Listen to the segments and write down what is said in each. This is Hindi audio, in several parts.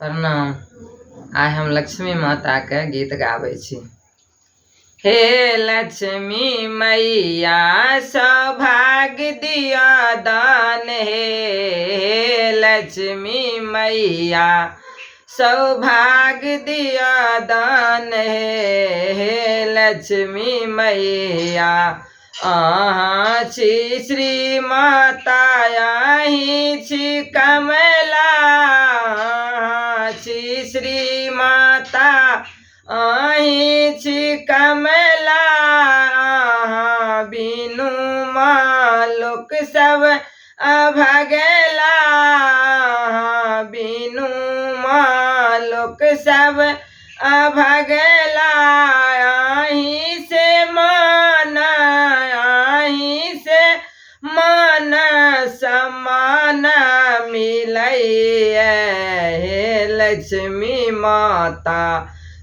प्रणाम। आइ हम लक्ष्मी माता के गीत गाबै छी। हे लक्ष्मी मैया सौभाग्य दिया दान, हे लक्ष्मी मैया सौभाग्य दिया दान, हे लक्ष्मी मैया अहाँ छी श्री माता अहीं छी कमला, छी श्री माता अहीं छी कमला, बिनु माँ लोक सब अभगला, बिनु माँ लोक सब अभगला, अहीं से मान अहीं से मान सम्मान मिलैया, हे लक्ष्मी माता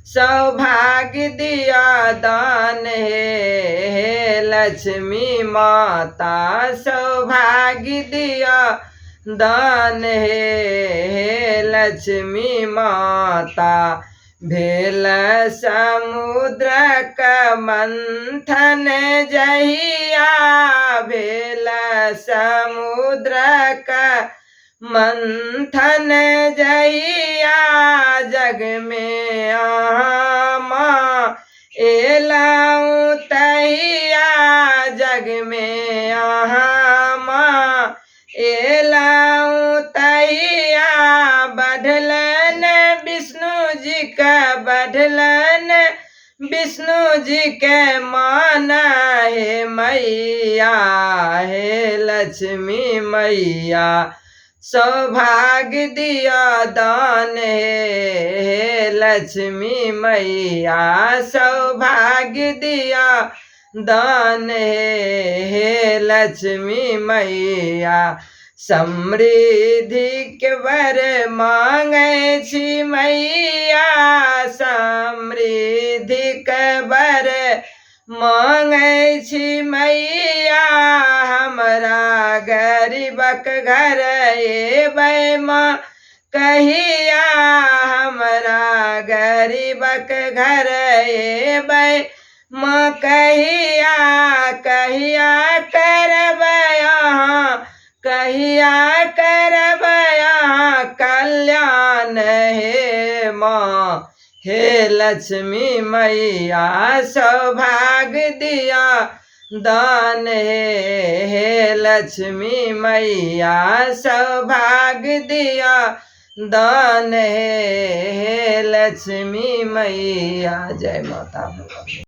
सौभाग्य दिया दान, हे लक्ष्मी माता सौभाग्य दिया दान, हे लक्ष्मी माता भेल समुद्र का मंथन जहिया, भेल समुद्र का मंथन जहिया, जग में अहाँ माँ एलाऊं तहिया, जग में अहाँ माँ एलाऊं तहिया, बढ़लन विष्णु जी का बढ़लन विष्णु जी के मान, हे मैया हे लक्ष्मी मैया सौभाग्य दिया दान, हे लक्ष्मी मैया सौभाग्य दिया दान, हे लक्ष्मी मैया समृद्धि के वर मांगे छी मैया, समृद्धि के वर मांगे छी मैया, हमरा गरीबक घर एबै माँ कहिया, हमरा गरीबक घर एबै माँ कहिया, कहिया करबै अहाँ कहिया करबै अहाँ कल्याण, हे माँ हे लक्ष्मी मैया सौभाग्य दिया दान, हे लक्ष्मी मैया सौभाग्य दिया दान, हे लक्ष्मी मैया। जय माता।